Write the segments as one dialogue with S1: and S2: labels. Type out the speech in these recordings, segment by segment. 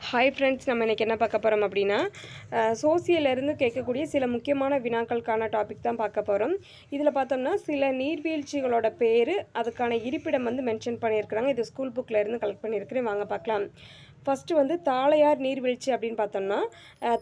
S1: Hi friends, நம்ம இன்றைக்கி என்ன பார்க்க போகிறோம் அப்படின்னா சோசியலேருந்து கேட்கக்கூடிய சில முக்கியமான வினாக்களுக்கான டாபிக் தான் பார்க்க போகிறோம். இதில் பார்த்தோம்னா சில நீர்வீழ்ச்சிகளோட பேர், அதுக்கான இருப்பிடம் வந்து மென்ஷன் பண்ணியிருக்கிறாங்க. இது ஸ்கூல் புக்கில் இருந்து கலெக்ட் பண்ணியிருக்கிறேன். வாங்க பார்க்கலாம். ஃபஸ்ட்டு வந்து தாளையார் நீர்வீழ்ச்சி அப்படின்னு பார்த்தோம்னா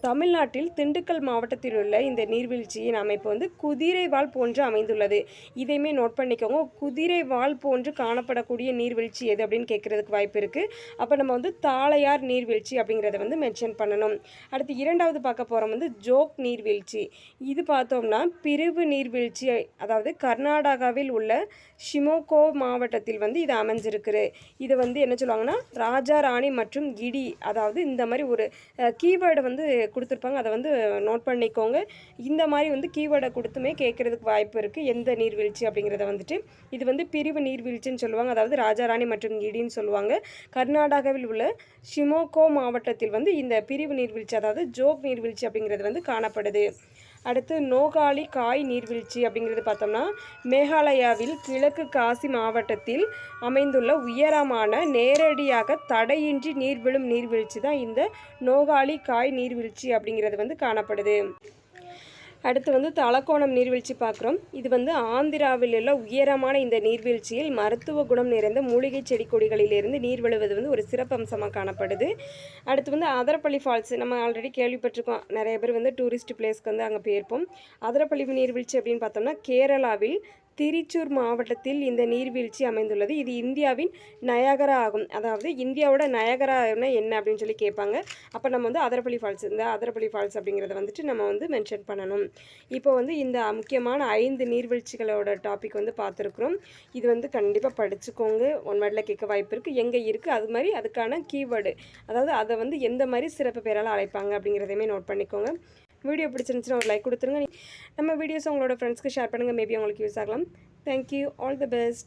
S1: தமிழ்நாட்டில் திண்டுக்கல் மாவட்டத்தில் உள்ள இந்த நீர்வீழ்ச்சியின் அமைப்பு வந்து குதிரை வால் போன்று அமைந்துள்ளது. இதையுமே நோட் பண்ணிக்கோங்க. குதிரை வால் போன்று காணப்படக்கூடிய நீர்வீழ்ச்சி எது அப்படின்னு கேட்குறதுக்கு வாய்ப்பு இருக்குது. அப்போ நம்ம வந்து தாளையார் நீர்வீழ்ச்சி அப்படிங்கிறத வந்து மென்ஷன் பண்ணணும். அடுத்து இரண்டாவது பார்க்க போகிறோம் வந்து ஜோக் நீர்வீழ்ச்சி. இது பார்த்தோம்னா பிரிவு நீர்வீழ்ச்சி, அதாவது கர்நாடகாவில் உள்ள ஷிமோகோ மாவட்டத்தில் வந்து இது அமைஞ்சிருக்குது. இதை வந்து என்ன சொல்லுவாங்கன்னா ராஜா ராணி மற்றும் இடி, அதாவது இந்த மாதிரி ஒரு கீவேர்டை வந்து கொடுத்துருப்பாங்க. அதை வந்து நோட் பண்ணிக்கோங்க. இந்த மாதிரி வந்து கீவேர்டை கொடுத்துமே கேட்குறதுக்கு வாய்ப்பு இருக்குது. எந்த நீர்வீழ்ச்சி அப்படிங்கிறத வந்துட்டு இது வந்து பிரிவு நீர்வீழ்ச்சின்னு சொல்லுவாங்க. அதாவது ராஜாராணி மற்றும் இடின்னு சொல்லுவாங்க. கர்நாடகாவில் உள்ள ஷிமோகோ மாவட்டத்தில் வந்து இந்த பிரிவு நீர்வீழ்ச்சி, அதாவது ஜோக் நீர்வீழ்ச்சி அப்படிங்கிறது வந்து காணப்படுது. அடுத்து நோகாலி காய் நீர்வீழ்ச்சி அப்படிங்கிறது பார்த்தோம்னா மேகாலயாவில் கிழக்கு காசி மாவட்டத்தில் அமைந்துள்ள உயரமான நேரடியாக தடையின்றி நீர் விழும் நீர்வீழ்ச்சி தான் இந்த நோகாலி காய் நீர்வீழ்ச்சி அப்படிங்கிறது வந்து காணப்படுது. அடுத்து வந்து தலக்கோணம் நீர்வீழ்ச்சி பார்க்குறோம். இது வந்து ஆந்திராவில் உள்ள உயரமான இந்த நீர்வீழ்ச்சியில் மருத்துவ குணம் நிறைந்த மூலிகை செடி கொடிகளிலிருந்து நீர் விழுவது வந்து ஒரு சிறப்பம்சமாக காணப்படுது. அடுத்து வந்து அதரப்பள்ளி ஃபால்ஸ், நம்ம ஆல்ரெடி கேள்விப்பட்டிருக்கோம். நிறைய பேர் வந்து டூரிஸ்ட் பிளேஸ்க்கு வந்து அங்கே போயிருப்போம். அதரப்பள்ளி நீர்வீழ்ச்சி அப்படின்னு பார்த்தோம்னா கேரளாவில் திருச்சூர் மாவட்டத்தில் இந்த நீர்வீழ்ச்சி அமைந்துள்ளது. இது இந்தியாவின் நயகரா ஆகும். அதாவது இந்தியாவோட நயகரானா என்ன அப்படின்னு சொல்லி கேட்பாங்க. அப்போ நம்ம வந்து அதரப்பள்ளி ஃபால்ஸ், இந்த அதரப்பள்ளி ஃபால்ஸ் அப்படிங்கிறத வந்துட்டு நம்ம வந்து மென்ஷன் பண்ணணும். இப்போ வந்து இந்த முக்கியமான 5 நீர்வீழ்ச்சிகளோட டாபிக் வந்து பார்த்துருக்குறோம். இது வந்து கண்டிப்பாக படிச்சுக்கோங்க. ஒன் வேர்டில் கேட்க வாய்ப்பு இருக்குது. எங்கே இருக்குது, அது மாதிரி அதுக்கான கீவேர்டு, அதாவது அதை வந்து எந்த மாதிரி சிறப்பு பேரால் அழைப்பாங்க அப்படிங்கிறதையுமே நோட் பண்ணிக்கோங்க. வீடியோ பிடிச்சிருந்துச்சுன்னா ஒரு லைக் கொடுத்துருங்க. நம்ம வீடியோஸ் உங்களோட ஃப்ரெண்ட்ஸ்க்கு ஷேர் பண்ணுங்கள். மேபி உங்களுக்கு யூஸ் ஆகலாம். தேங்க்யூ. All the best.